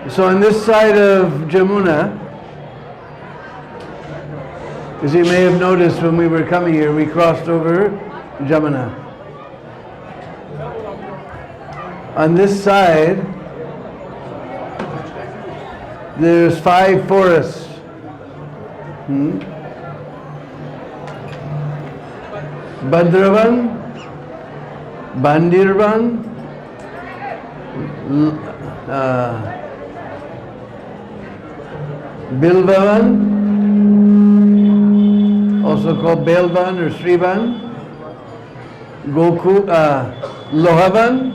So on this side of Jamuna, as you may have noticed when we were coming here, we crossed over Jamuna. On this side, there's 5 forests. Bhadravan, Bandirvan, Bilvavan, also called Belvan or Srivan, Lohavan,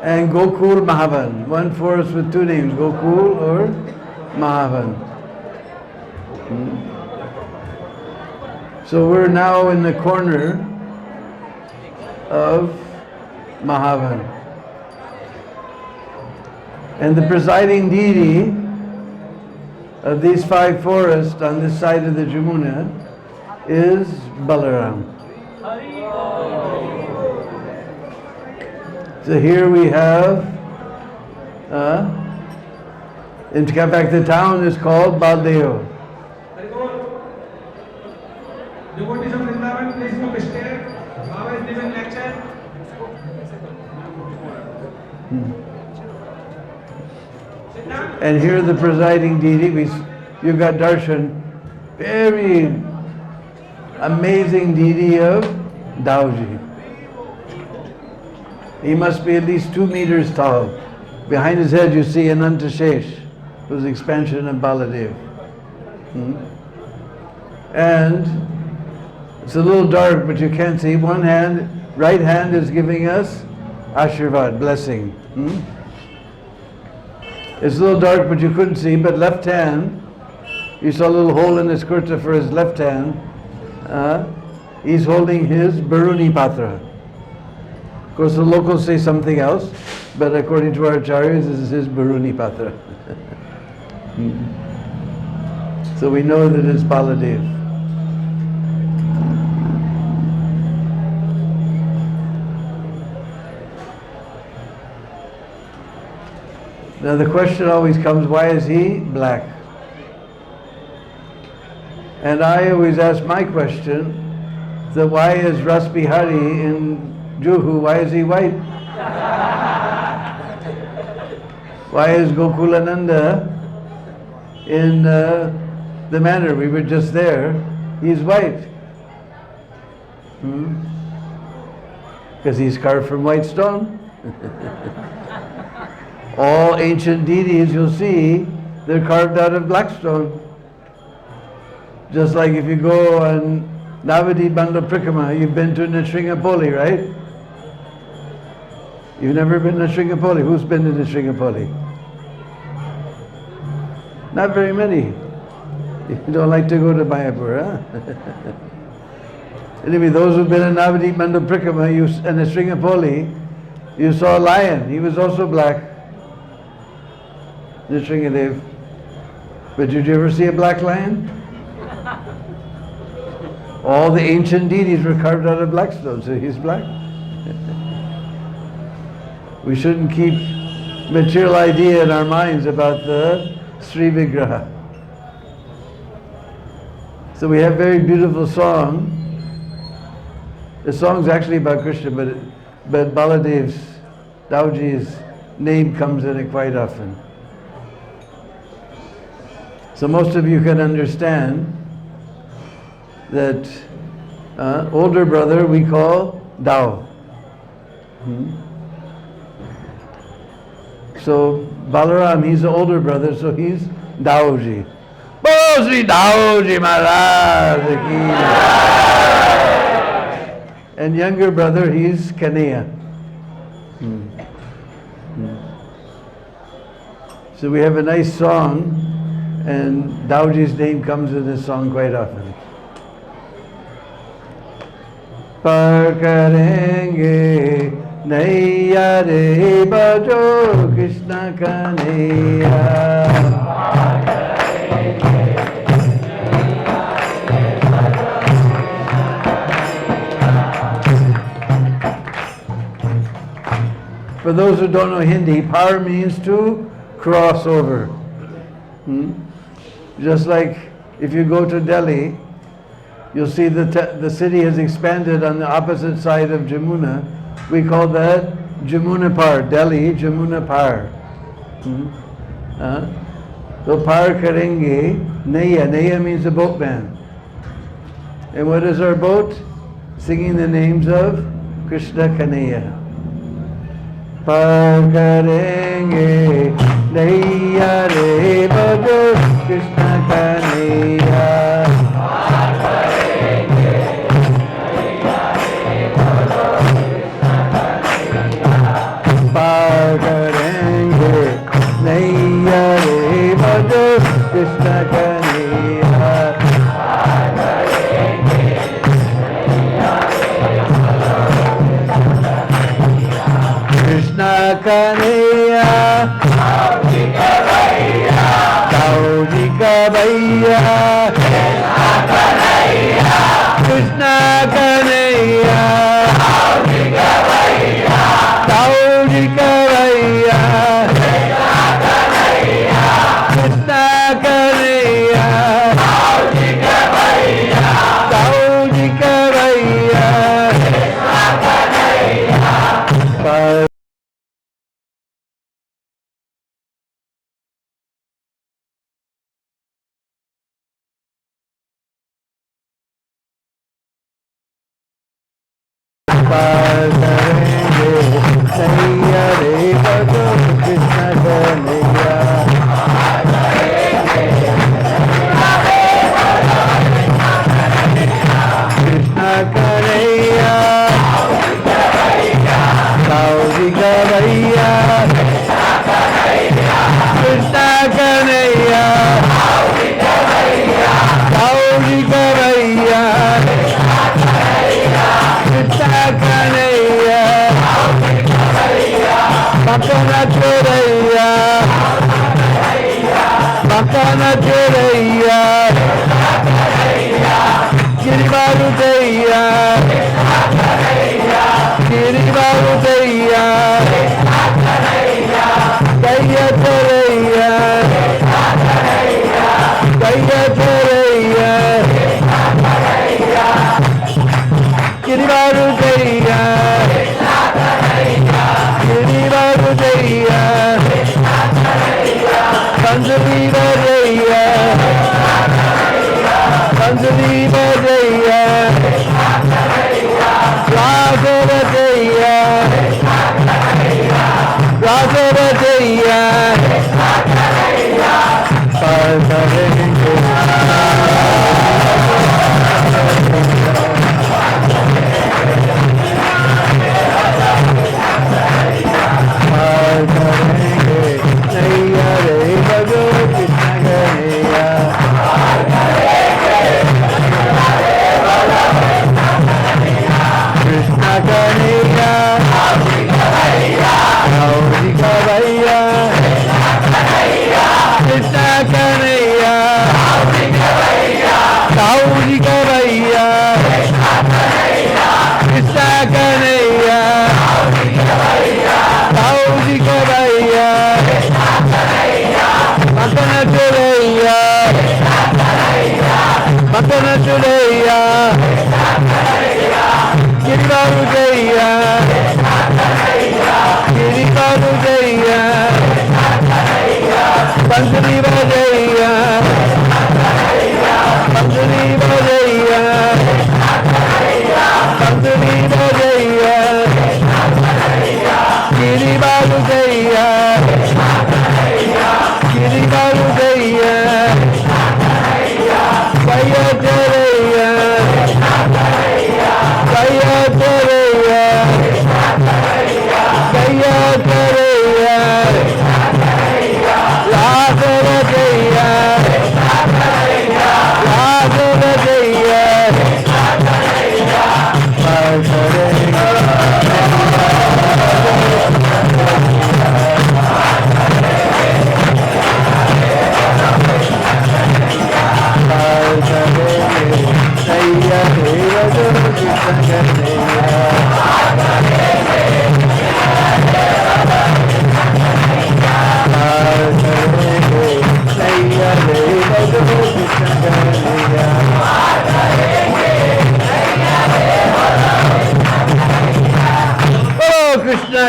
and Gokul Mahavan. One forest with 2 names, Gokul or Mahavan. So we're now in the corner of Mahavan. And the presiding deity of these 5 forests on this side of the Jamuna is Balaram. So here we have, in fact the town is called Baladev. Devotees of Vrindavan, please book a stay. Baba is giving lecture. And here the presiding deity, you've got darshan, very amazing deity of Dauji. He must be at least 2 meters tall. Behind his head you see Ananta Shesh, who's the expansion of Baladev. And it's a little dark, but you can't see. One hand, right hand is giving us Ashirvad, blessing. It's a little dark, but you couldn't see. But left hand, you saw a little hole in his kurta for his left hand. He's holding his Baruni Patra. Of course, the locals say something else, but according to our acharyas, this is his Baruni Patra. So we know that it's Baladev. Now the question always comes, why is he black? And I always ask my question, that why is Ras Bihari in Juhu, why is he white? Why is Gokulananda in the manor, we were just there, he's white? Because he's carved from white stone. All ancient deities you'll see, they're carved out of black stone. Just like if you go on Navadi Bandhu Prikrama, you've been to Nishringapoli, right? You've never been to Nishringapoli. Who's been to Nishringapoli? Not very many. You don't like to go to Mayapur, huh? Anyway, those who've been in Navadi Bandhu Prikrama and Nishringapoli, you saw a lion. He was also black. Nishringadev. But did you ever see a black lion? All the ancient deities were carved out of black stone, so he's black. We shouldn't keep material idea in our minds about the Sri Vigraha. So we have very beautiful song. The song's actually about Krishna, but Baladev's, Dauji's name comes in it quite often. So most of you can understand that older brother we call Dao. So Balaram, he's the older brother, so he's Dauji. Bo Sri Dauji Maharaj ki. And younger brother, he's Kanaya. So we have a nice song, and Dauji's name comes in this song quite often. Par karenge naiya re bajo Krishna kanaiya. For those who don't know Hindi, par means to cross over. Just like if you go to Delhi, you'll see the city has expanded on the opposite side of Jamuna. We call that Jamuna Par, Delhi Jamuna Par. So par karenge, Naya. Naya means a boatman. And what is our boat? Singing the names of Krishna Kanaya. Par karenge, Naya re bado Krishna Kanaya. Par karenge, Naya re bado Krishna Kanaya. Par karenge, Naya re bado Krishna Kanaya. Krishna Kanaya, Dauji Kavaya, Dauji Kavaya, Krishna Kanaya, Dauji Kavaya, Dauji Kavaya, Krishna Kanaya, Dauji Kavaya, Dauji Kavaya, Krishna Kanaya.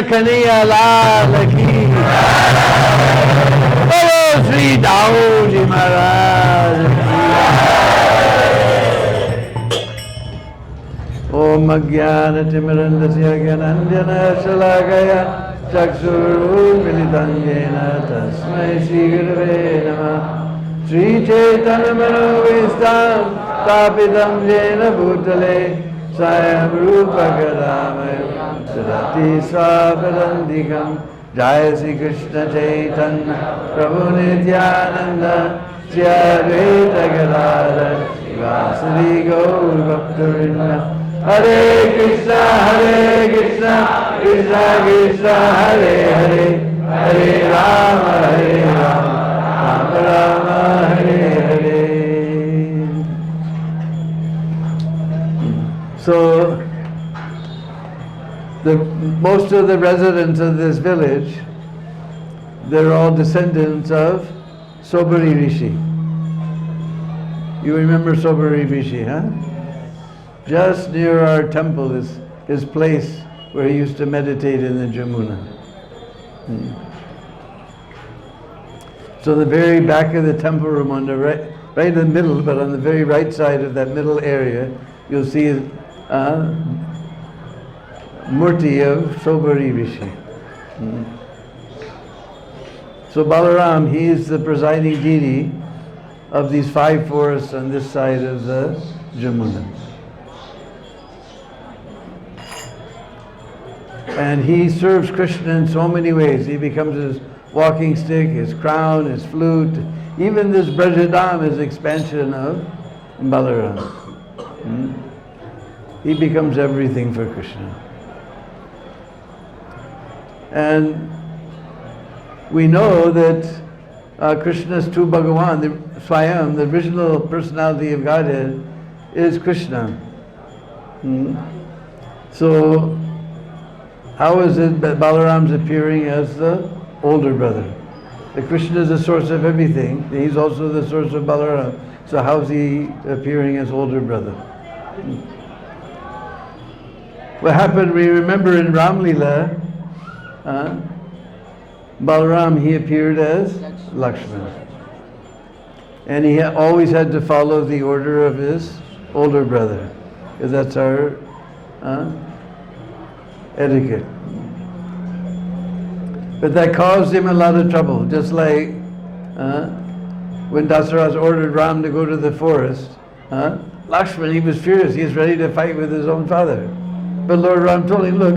Kanhaiya Lal ki Bolo Śrī Dauji Maharaj ki Om Ajnana Timirandasya Gyananjana Shalakaya Chakshuru Militam Yena Tasmai Śrī Gurave Namah Śrī Caitanya-Caritāmṛta Tapitam Yena Bhutale Swayam Rupa Kadamaya Sarati Swapadandikam Jaya Śrī Krishna Chaitanya Prabhu Nityananda Śrī Advaita Gadadhara Śrīvāsari Gaur Bhakta-vrinda Hare Krishna Krishna Krishna Hare Hare Hare Rama Rama Rama Hare Hare. So, most of the residents of this village, they're all descendants of Sobari Rishi. You remember Sobari Rishi, huh? Just near our temple is his place where he used to meditate in the Jamuna. So the very back of the temple room, on the right in the middle, but on the very right side of that middle area, you'll see Murti of Sobari Rishi. So Balaram, he is the presiding deity of these 5 forests on this side of the Jamuna. And he serves Krishna in so many ways. He becomes his walking stick, his crown, his flute. Even this Brajadam is expansion of Balaram. He becomes everything for Krishna. And we know that Krishna's true Bhagavan, the Swayam, the original personality of Godhead, is Krishna. So, how is it that Balaram's appearing as the older brother? That Krishna is the source of everything, he's also the source of Balaram. So how is he appearing as older brother? What happened, we remember in Ram Leela, Balaram, he appeared as Lakshman. And he always had to follow the order of his older brother, because that's our etiquette. But that caused him a lot of trouble, just like when Dasarath ordered Ram to go to the forest, Lakshman, he was furious, he was ready to fight with his own father. But Lord Ram told him, look,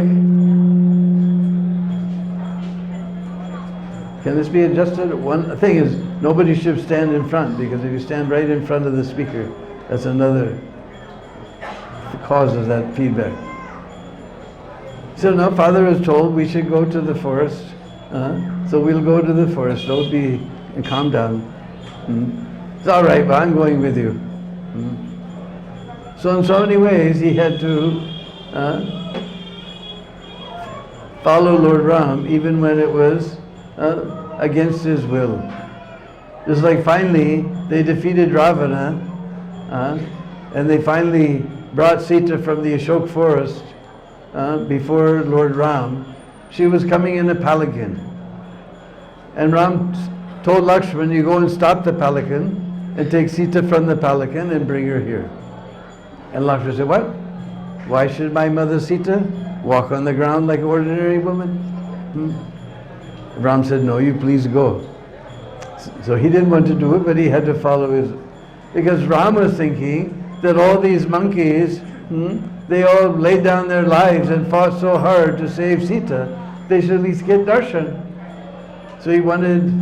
can this be adjusted? One thing is, nobody should stand in front, because if you stand right in front of the speaker, that's another cause of that feedback. So no, father was told we should go to the forest, so we'll go to the forest, don't be, and calm down. It's all right, but I'm going with you. So in so many ways he had to follow Lord Ram even when it was against his will. Just like finally they defeated Ravana and they finally brought Sita from the Ashok forest before Lord Ram. She was coming in a palanquin. And Ram told Lakshman, you go and stop the palanquin and take Sita from the palanquin and bring her here. And Lakshman said, what? Why should my mother Sita walk on the ground like an ordinary woman? Ram said, no, you please go. So he didn't want to do it, but he had to follow his... Because Ram was thinking that all these monkeys, they all laid down their lives and fought so hard to save Sita, they should at least get darshan. So he wanted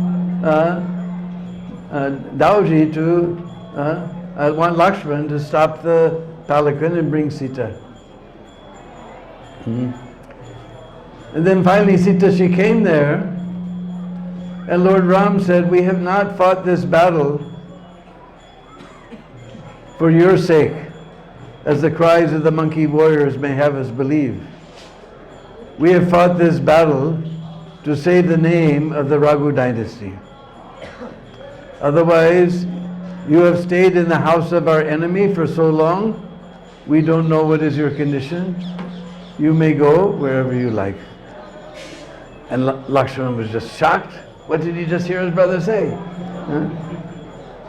Dauji to, want Lakshman to stop the palanquin and bring Sita. And then finally Sita, she came there, and Lord Ram said, we have not fought this battle for your sake, as the cries of the monkey warriors may have us believe. We have fought this battle to save the name of the Raghu dynasty. Otherwise, you have stayed in the house of our enemy for so long, we don't know what is your condition. You may go wherever you like. And Lakshmana was just shocked. What did he just hear his brother say? Huh?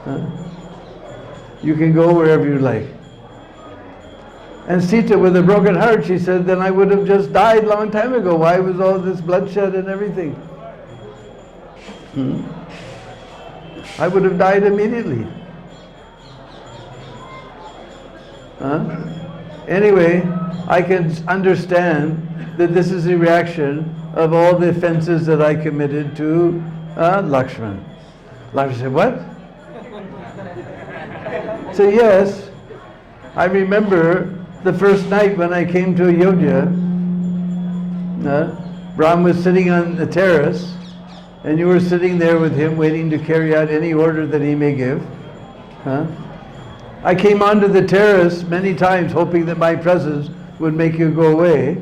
Huh? You can go wherever you like. And Sita, with a broken heart, she said, then I would have just died long time ago. Why was all this bloodshed and everything? I would have died immediately. Anyway, I can understand that this is a reaction of all the offenses that I committed to Lakshman. Lakshman said, what? So yes, I remember the first night when I came to Ayodhya, Ram was sitting on the terrace and you were sitting there with him waiting to carry out any order that he may give. I came onto the terrace many times hoping that my presence would make you go away.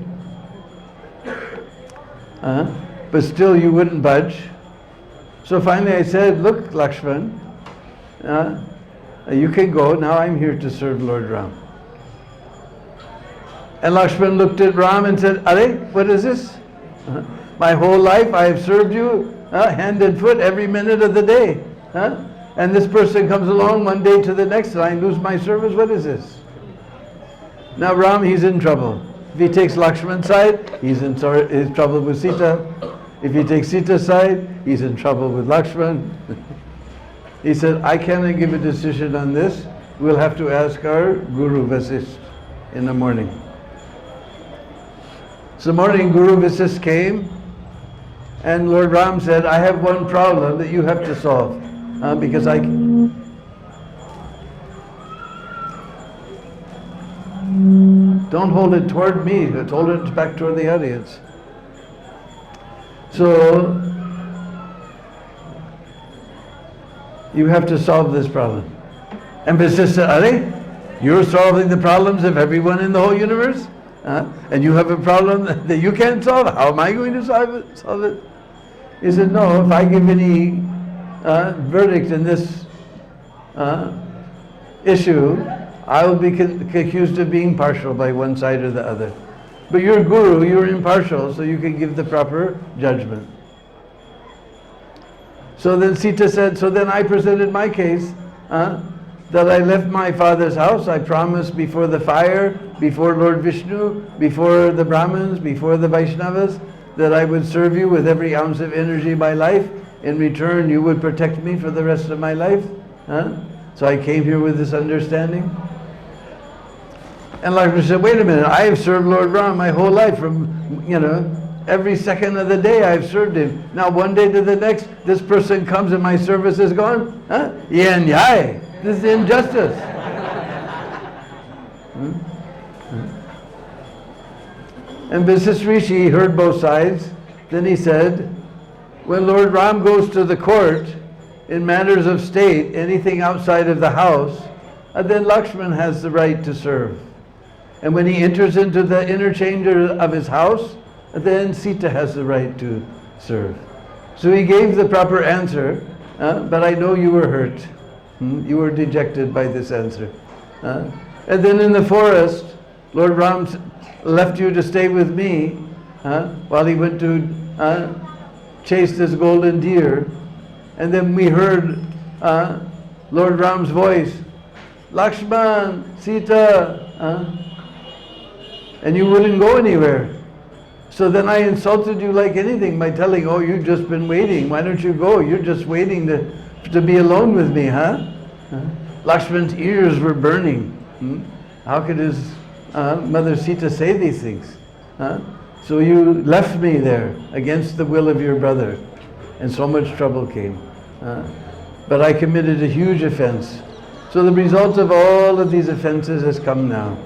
But still you wouldn't budge. So finally I said, look Lakshman, you can go, now I'm here to serve Lord Ram. And Lakshman looked at Ram and said, Are, what is this? My whole life I have served you hand and foot every minute of the day. And this person comes along one day to the next and I lose my service, what is this? Now Ram, he's in trouble. If he takes Lakshman's side, he's in trouble with Sita. If he takes Sita's side, he's in trouble with Lakshman. He said, I cannot give a decision on this. We'll have to ask our Guru Vasisht in the morning. So morning Guru Vasisht came and Lord Ram said, I have one problem that you have to solve. Because I... Don't hold it toward me, but hold it back toward the audience. So, you have to solve this problem. And Vasisht said, Are, you're solving the problems of everyone in the whole universe? And you have a problem that you can't solve? How am I going to solve it? He said, no, if I give any verdict in this issue, I will be accused of being partial by one side or the other. But you're Guru, you're impartial, so you can give the proper judgment. So then Sita said, so then I presented my case, that I left my father's house. I promised before the fire, before Lord Vishnu, before the Brahmins, before the Vaishnavas, that I would serve you with every ounce of energy of my life. In return, you would protect me for the rest of my life. So I came here with this understanding. And Lakshman said, wait a minute, I have served Lord Ram my whole life. From, every second of the day I've served him. Now one day to the next, this person comes and my service is gone? Yen yai. This is injustice. And Vasisht Rishi heard both sides. Then he said, when Lord Ram goes to the court in matters of state, anything outside of the house, then Lakshman has the right to serve. And when he enters into the interchange of his house, then Sita has the right to serve. So he gave the proper answer, but I know you were hurt. You were dejected by this answer. And then in the forest, Lord Ram left you to stay with me while he went to chase this golden deer. And then we heard Lord Ram's voice, Lakshman, Sita, and you wouldn't go anywhere. So then I insulted you like anything by telling, oh, you've just been waiting. Why don't you go? You're just waiting to be alone with me, Lakshman's ears were burning. How could his mother Sita say these things? So you left me there against the will of your brother, and so much trouble came. But I committed a huge offense. So the result of all of these offenses has come now.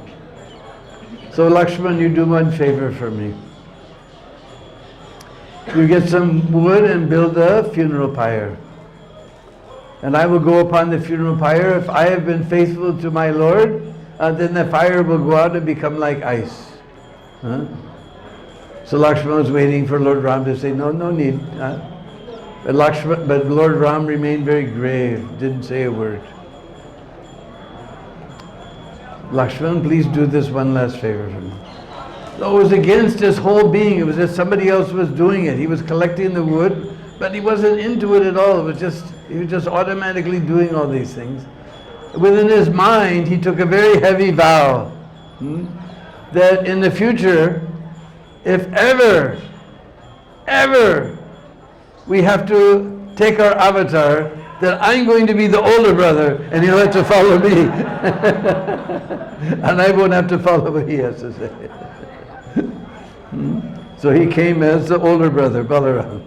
So Lakshman, you do one favor for me. You get some wood and build a funeral pyre. And I will go upon the funeral pyre. If I have been faithful to my Lord, then the fire will go out and become like ice. So Lakshman was waiting for Lord Ram to say, no need. But Lord Ram remained very grave, didn't say a word. Lakshman, please do this one last favor for me. So it was against his whole being. It was just somebody else was doing it. He was collecting the wood, but he wasn't into it at all. It was just, he was just automatically doing all these things. Within his mind, he took a very heavy vow that in the future, if ever we have to take our avatar, that I'm going to be the older brother and he'll have to follow me. And I won't have to follow what he has to say. So he came as the older brother, Balaram.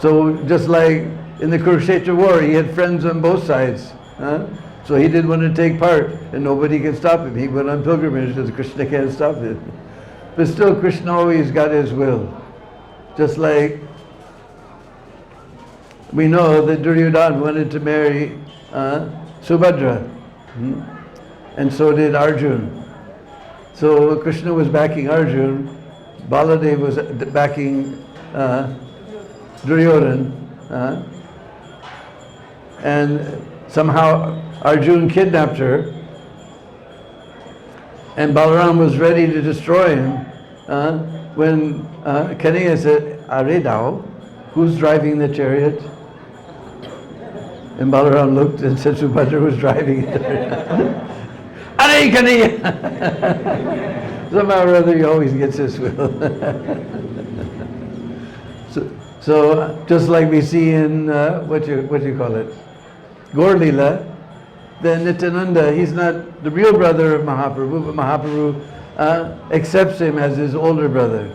So just like in the Kurukshetra war, he had friends on both sides. So he didn't want to take part, and nobody could stop him. He went on pilgrimage because Krishna can't stop him. But still, Krishna always got his will. Just like we know that Duryodhana wanted to marry Subhadra, and so did Arjuna. So Krishna was backing Arjuna, Baladev was backing Duryodhana, and somehow Arjuna kidnapped her, and Balaram was ready to destroy him when Kanhaiya said, "Are thou? Who's driving the chariot?" And Balaram looked and said, "Subhadra was driving it." "Are Kanhaiya!" Somehow or other he always gets his will. So just like we see in what do you call it, Gaur Leela, then Nityananda, he's not the real brother of Mahaprabhu, but Mahaprabhu accepts him as his older brother.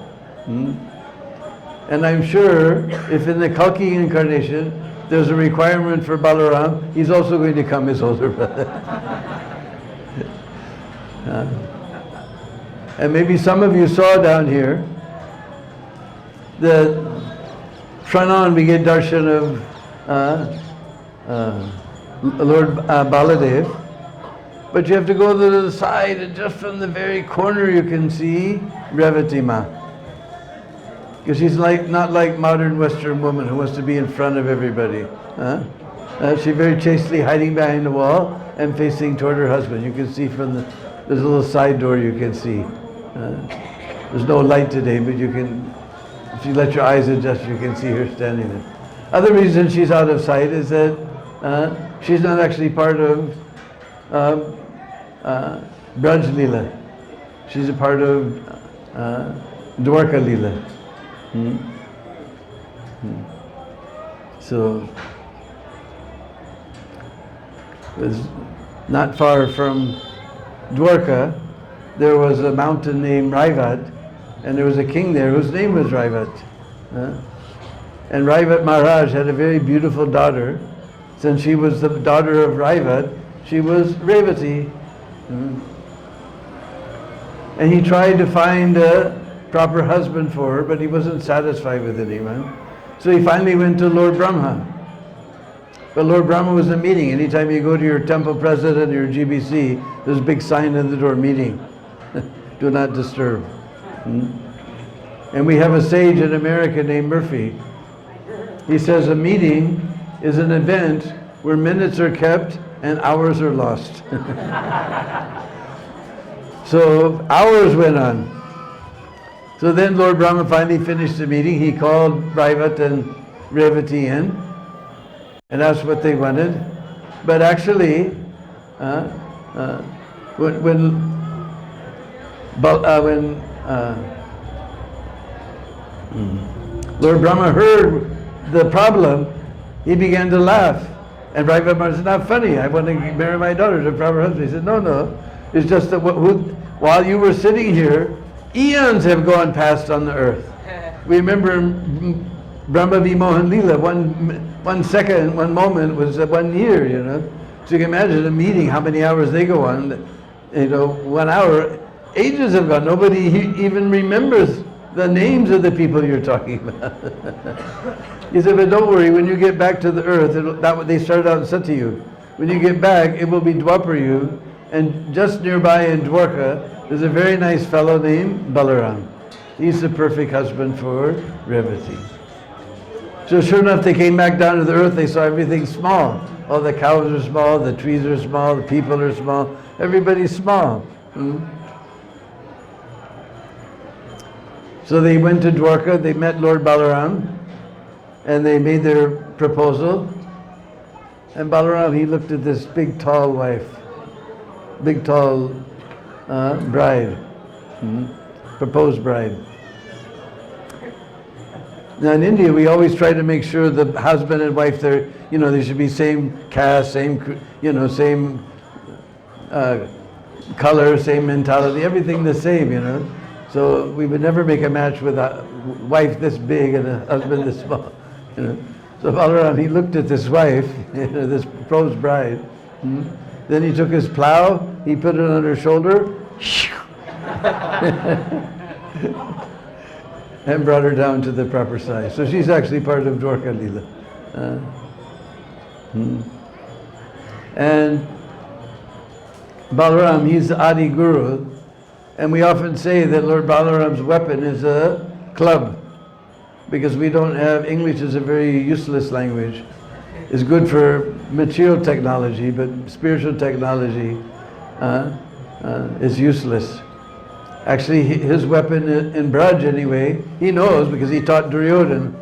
And I'm sure if in the Kalki incarnation there's a requirement for Balaram, he's also going to come his older brother. And maybe some of you saw down here that front on we get darshan of Lord Baladev, but you have to go to the side, and just from the very corner you can see Revati Ma. Because she's not like modern Western woman who wants to be in front of everybody. She's very chastely hiding behind the wall and facing toward her husband. You can see from there's a little side door you can see. There's no light today, but you can, if you let your eyes adjust, you can see her standing there. Other reason she's out of sight is that she's not actually part of Braj Leela. She's a part of Dwarka Leela. So, it's not far from Dwarka, there was a mountain named Raivat, and there was a king there whose name was Raivat. And Raivat Maharaj had a very beautiful daughter. Since she was the daughter of Raivat, she was Revati. And he tried to find a proper husband for her, but he wasn't satisfied with anyone. So he finally went to Lord Brahma. But Lord Brahma was in a meeting. Anytime you go to your temple president or your GBC, there's a big sign on the door, meeting. Do not disturb. And we have a sage in America named Murphy. He says a meeting is an event where minutes are kept and hours are lost. So hours went on. So then Lord Brahma finally finished the meeting. He called Raivat and Revati in and asked what they wanted. But actually, when Lord Brahma heard the problem, he began to laugh. And Raivat Maharaj said, "It's not funny. I want to marry my daughter to a proper husband." He said, "No. It's just that while you were sitting here, eons have gone past on the earth. We remember Brahma Vimohan Leela, one second, one moment was 1 year, So you can imagine a meeting, how many hours they go on. 1 hour, ages have gone. Nobody even remembers the names of the people you're talking about." He said, "But don't worry, when you get back to the earth," they started out in Satyug. "When you get back, it will be Dwapar Yuga, and just nearby in Dwarka, there's a very nice fellow named Balaram. He's the perfect husband for Revati." So sure enough, they came back down to the earth, they saw everything small. All the cows are small, the trees are small, the people are small, everybody's small. So they went to Dwarka, they met Lord Balaram, and they made their proposal. And Balaram, he looked at this big tall wife, big tall bride, proposed bride. Now in India, we always try to make sure the husband and wife, they should be same caste, same color, same mentality, everything the same, So we would never make a match with a wife this big and a husband this small, So Balaram, he looked at this wife, this proposed bride. Then he took his plow, he put it on her shoulder, and brought her down to the proper size. So she's actually part of Dwarka Leela. And Balaram, he's the Adi Guru, and we often say that Lord Balaram's weapon is a club, because we don't have, English is a very useless language. It's good for material technology, but spiritual technology is useless. Actually, his weapon in Braj anyway, he knows because he taught Duryodhan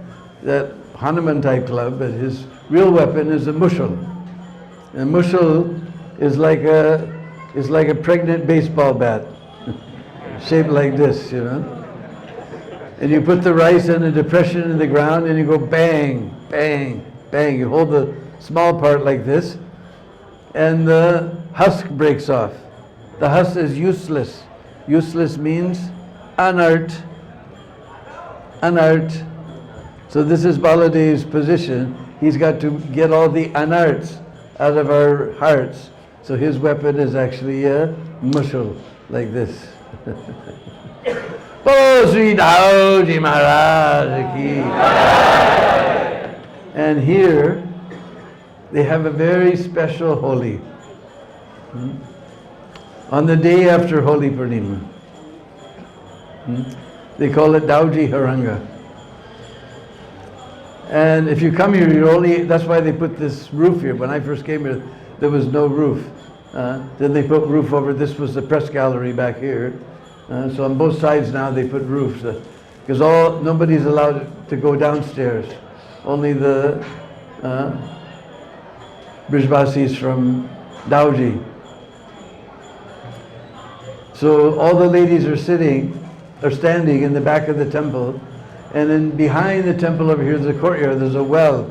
that Hanuman type club, but his real weapon is a mushal. And mushal is like a pregnant baseball bat, shaped like this, And you put the rice in a depression in the ground and you go bang, bang, bang. You hold the small part like this and the husk breaks off. The husk is useless. Useless means anart. Anart. So this is Baladev's position. He's got to get all the anarts out of our hearts. So his weapon is actually a mushal, like this. Oh, Śrī Dauji Maharaj ki. And here they have a very special Holi. On the day after Holi Purnima. They call it Dauji Haranga. And if you come here, that's why they put this roof here. When I first came here, there was no roof. Then they put roof over, this was the press gallery back here. So on both sides now they put roofs. Because nobody's allowed to go downstairs. Only the Brijvasis from Dauji. So all the ladies are standing in the back of the temple, and then behind the temple over here is a courtyard, there's a well,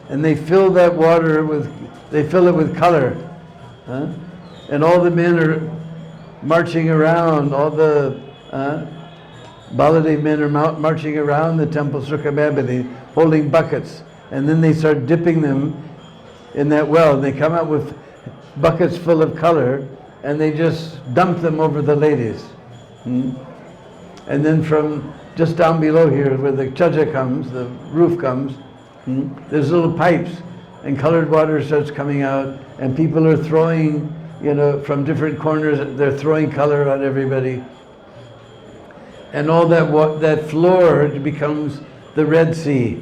and they fill that water they fill it with color, and all the men are marching around, all the Baladev men are marching around the temple, Sukhabhabini, holding buckets, and then they start dipping them in that well, and they come out with buckets full of color, and they just dump them over the ladies. And then from just down below here, where the chaja comes, the roof comes, there's little pipes, and colored water starts coming out, and people are throwing, from different corners, they're throwing color on everybody. And all that floor becomes the Red Sea.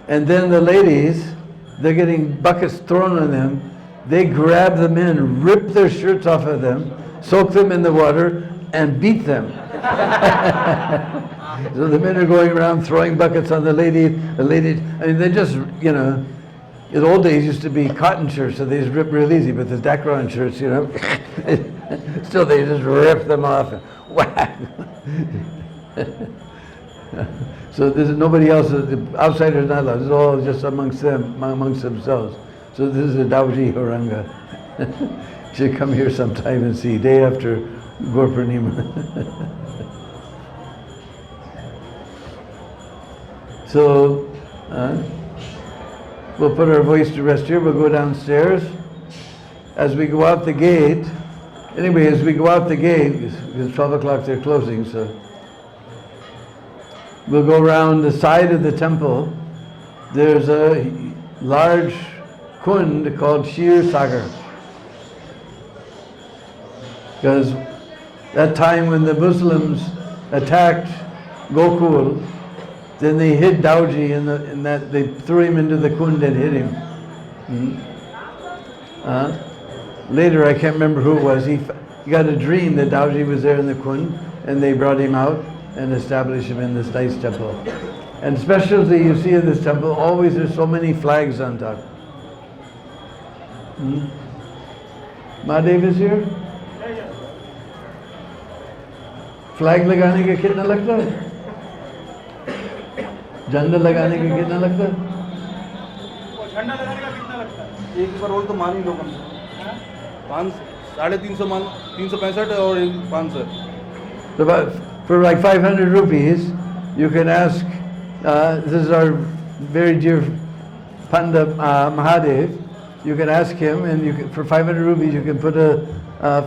And then the ladies, they're getting buckets thrown on them. They grab the men, rip their shirts off of them, soak them in the water, and beat them. So the men are going around throwing buckets on the ladies. They just, in the old days used to be cotton shirts, so they just rip real easy, but the Dakron shirts, still they just rip them off and whack. So there's nobody else, the outsiders not allowed, it's all just amongst themselves. So this is a Dauji Haranga. You should come here sometime and see, day after Gaur Purnima. So, we'll put our voice to rest here, we'll go downstairs. As we go out the gate, because 12 o'clock they're closing, so we'll go around the side of the temple. There's a large kund called Kshir Sagar. Because that time when the Muslims attacked Gokul, then they hid Dauji in that they threw him into the kund and hid him. Later, I can't remember who it was, he got a dream that Dauji was there in the kund. and they brought him out and established him in this nice temple. And specialty you see in this temple, always there's so many flags on top. Baladev is here? Flag लगाने का कितना लगता है? झंडा लगाने का कितना लगता है? झंडा लगाने का कितना लगता है? एक बार बोल तो मान ही लो कम से 350 मान 365 और 500. So for like 500 rupees, you can ask. This is our very dear Panda Mahadev. You can ask him, and you can, for 500 rupees, you can put a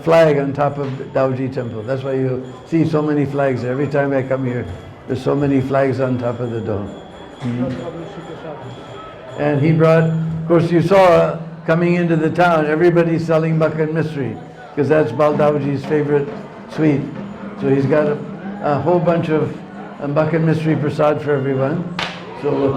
flag on top of Dauji temple. That's why you see so many flags. Every time I come here, there's so many flags on top of the dome. And he brought, of course you saw coming into the town, everybody's selling Bhakti Mystery, because that's Baldauji's favorite sweet. So he's got a whole bunch of Bhakti Mystery Prasad for everyone. So